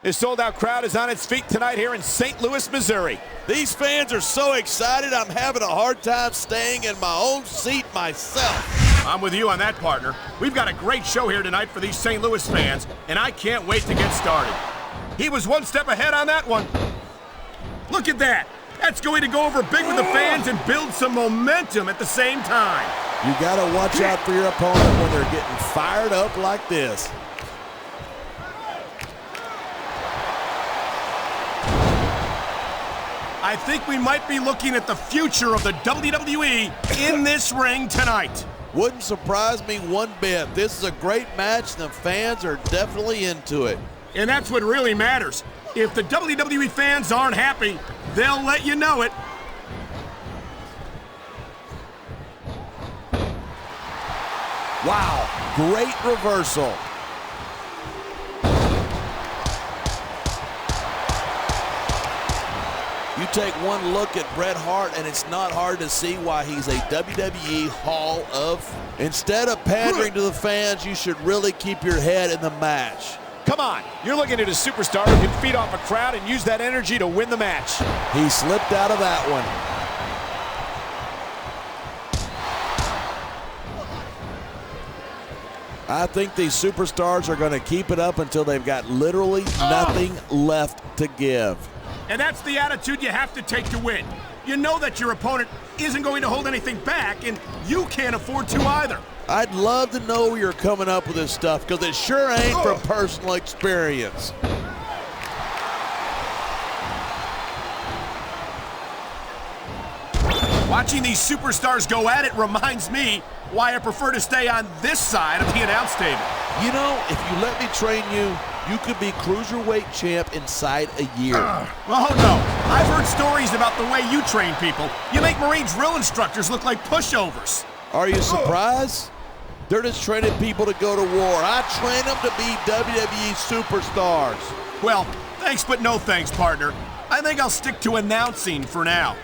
This sold-out crowd is on its feet tonight here in St. Louis, Missouri. These fans are so excited, I'm having a hard time staying in my own seat myself. I'm with you on that, partner. We've got a great show here tonight for these St. Louis fans, and I can't wait to get started. He was one step ahead on that one. Look at that. That's going to go over big with the fans and build some momentum at the same time. You gotta watch out for your opponent when they're getting fired up like this. I think we might be looking at the future of the WWE in this ring tonight. Wouldn't surprise me one bit. This is a great match, and the fans are definitely into it. And that's what really matters. If the WWE fans aren't happy, they'll let you know it. Wow, great reversal. You take one look at Bret Hart, and it's not hard to see why he's a WWE Hall of. Instead of pandering to the fans, you should really keep your head in the match. Come on, you're looking at a superstar who can feed off a crowd and use that energy to win the match. He slipped out of that one. I think these superstars are going to keep it up until they've got literally nothing left to give. And that's the attitude you have to take to win. You know that your opponent isn't going to hold anything back, and you can't afford to either. I'd love to know where you're coming up with this stuff, because it sure ain't from personal experience. Watching these superstars go at it reminds me why I prefer to stay on this side of the announce table. You know, if you let me train you, you could be cruiserweight champ inside a year. Oh no, I've heard stories about the way you train people. You make Marine drill instructors look like pushovers. Are you surprised? They're just training people to go to war. I train them to be WWE superstars. Well, thanks but no thanks, partner. I think I'll stick to announcing for now.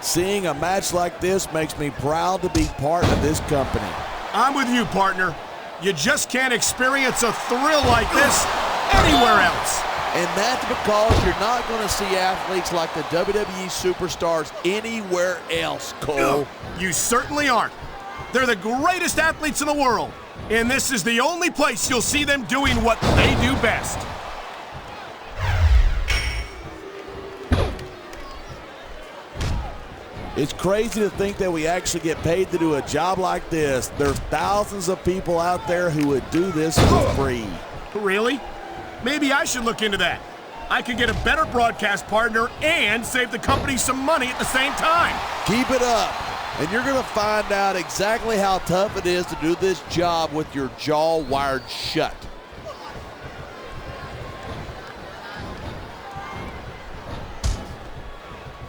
Seeing a match like this makes me proud to be part of this company. I'm with you, partner. You just can't experience a thrill like this anywhere else. And that's because you're not going to see athletes like the WWE superstars anywhere else, Cole. You certainly aren't. They're the greatest athletes in the world, and this is the only place you'll see them doing what they do best. It's crazy to think that we actually get paid to do a job like this. There's thousands of people out there who would do this for free. Really? Maybe I should look into that. I could get a better broadcast partner and save the company some money at the same time. Keep it up, and you're going to find out exactly how tough it is to do this job with your jaw wired shut.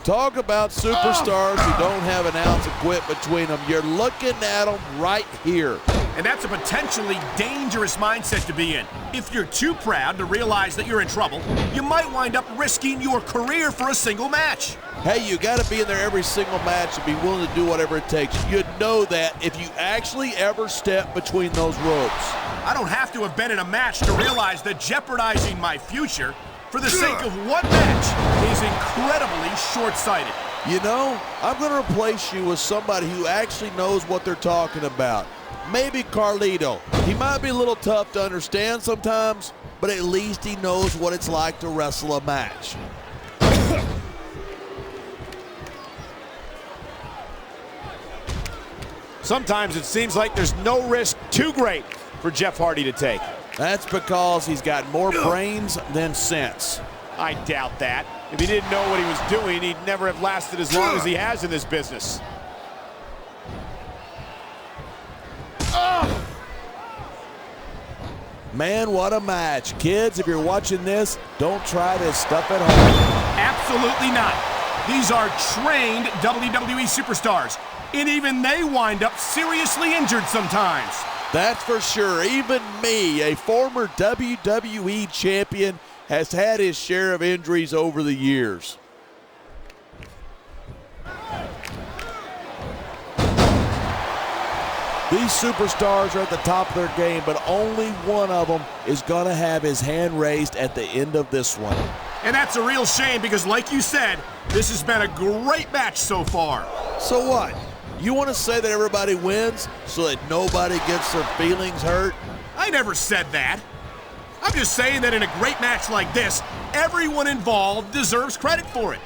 Talk about superstars who don't have an ounce of quit between them. You're looking at them right here. And that's a potentially dangerous mindset to be in. If you're too proud to realize that you're in trouble, you might wind up risking your career for a single match. Hey, you got to be in there every single match and be willing to do whatever it takes. You'd know that if you actually ever step between those ropes. I don't have to have been in a match to realize that jeopardizing my future for the sake of one match is incredibly short-sighted. You know, I'm going to replace you with somebody who actually knows what they're talking about. Maybe Carlito. He might be a little tough to understand sometimes, but at least he knows what it's like to wrestle a match. Sometimes it seems like there's no risk too great for Jeff Hardy to take. That's because he's got more brains than sense. I doubt that. If he didn't know what he was doing, he'd never have lasted as long as he has in this business. Man, what a match. Kids, if you're watching this, don't try this stuff at home. Absolutely not. These are trained WWE superstars, and even they wind up seriously injured sometimes. That's for sure. Even me, a former WWE champion, has had his share of injuries over the years. These superstars are at the top of their game, but only one of them is going to have his hand raised at the end of this one. And that's a real shame because, like you said, this has been a great match so far. So what? You want to say that everybody wins so that nobody gets their feelings hurt? I never said that. I'm just saying that in a great match like this, everyone involved deserves credit for it.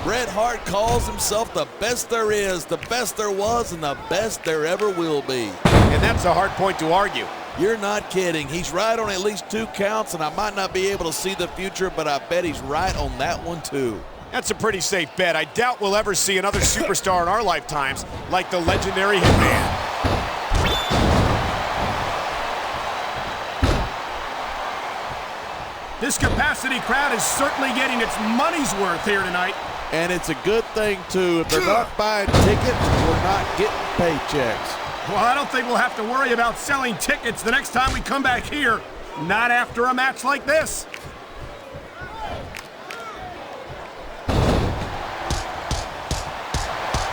Bret Hart calls himself the best there is, the best there was, and the best there ever will be. And that's a hard point to argue. You're not kidding. He's right on at least 2 counts, and I might not be able to see the future, but I bet he's right on that one too. That's a pretty safe bet. I doubt we'll ever see another superstar in our lifetimes like the legendary Hitman. This capacity crowd is certainly getting its money's worth here tonight. And it's a good thing too. If they're not buying tickets, we're not getting paychecks. Well, I don't think we'll have to worry about selling tickets the next time we come back here. Not after a match like this.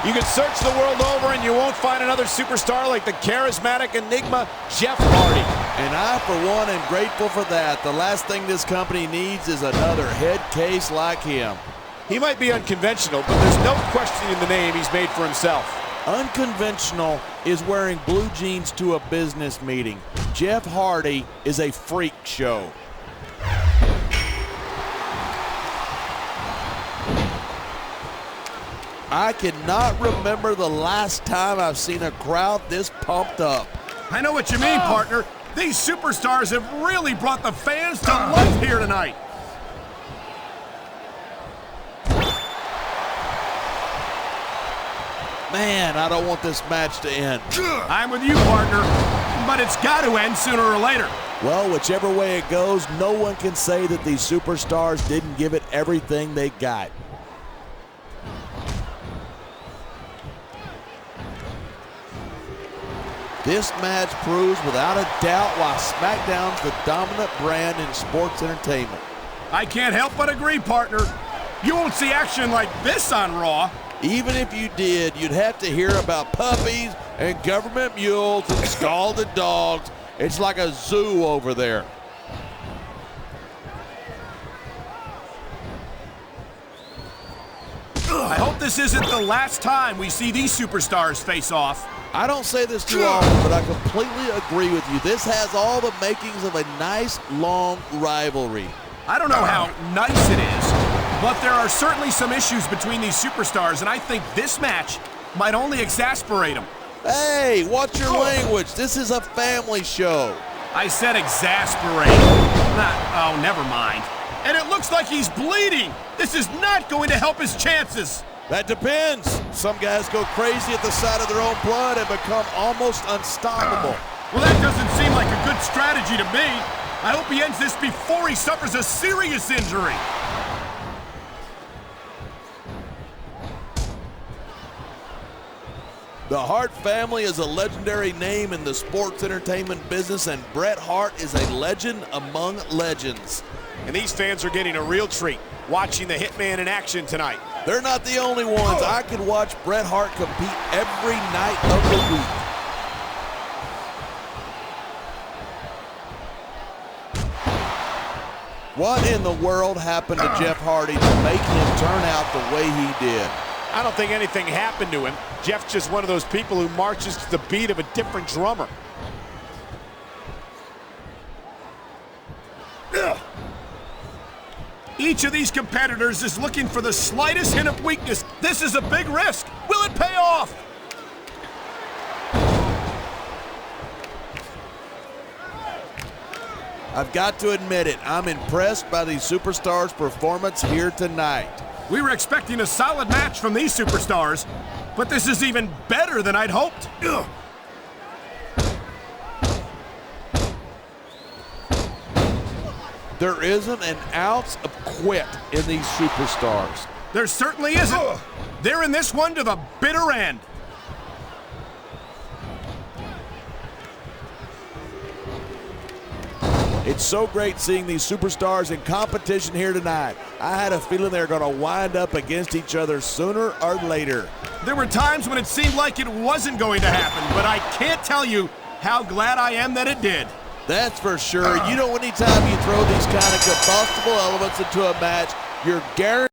You can search the world over and you won't find another superstar like the charismatic enigma, Jeff Hardy. And I, for one, am grateful for that. The last thing this company needs is another head case like him. He might be unconventional, but there's no questioning the name he's made for himself. Unconventional is wearing blue jeans to a business meeting. Jeff Hardy is a freak show. I cannot remember the last time I've seen a crowd this pumped up. I know what you mean, partner. These superstars have really brought the fans to life here tonight. Man, I don't want this match to end. I'm with you, partner, but it's got to end sooner or later. Well, whichever way it goes, no one can say that these superstars didn't give it everything they got. This match proves without a doubt why SmackDown's the dominant brand in sports entertainment. I can't help but agree, partner. You won't see action like this on Raw. Even if you did, you'd have to hear about puppies and government mules and scalded dogs. It's like a zoo over there. I hope this isn't the last time we see these superstars face off. I don't say this too often, but I completely agree with you. This has all the makings of a nice, long rivalry. I don't know how nice it is, but there are certainly some issues between these superstars, and I think this match might only exasperate them. Hey, watch your language. This is a family show. I said exasperate. Oh, never mind. And it looks like he's bleeding. This is not going to help his chances. That depends. Some guys go crazy at the sight of their own blood and become almost unstoppable. Well, that doesn't seem like a good strategy to me. I hope he ends this before he suffers a serious injury. The Hart family is a legendary name in the sports entertainment business, and Bret Hart is a legend among legends. And these fans are getting a real treat watching the Hitman in action tonight. They're not the only ones. I could watch Bret Hart compete every night of the week. What in the world happened to Jeff Hardy to make him turn out the way he did? I don't think anything happened to him. Jeff's just one of those people who marches to the beat of a different drummer. Each of these competitors is looking for the slightest hint of weakness. This is a big risk. Will it pay off? I've got to admit it. I'm impressed by these superstars' performance here tonight. We were expecting a solid match from these superstars, but this is even better than I'd hoped. There isn't an ounce of quit in these superstars. There certainly isn't. They're in this one to the bitter end. It's so great seeing these superstars in competition here tonight. I had a feeling they were going to wind up against each other sooner or later. There were times when it seemed like it wasn't going to happen, but I can't tell you how glad I am that it did. That's for sure. You know, anytime you throw these kind of combustible elements into a match, you're guaranteed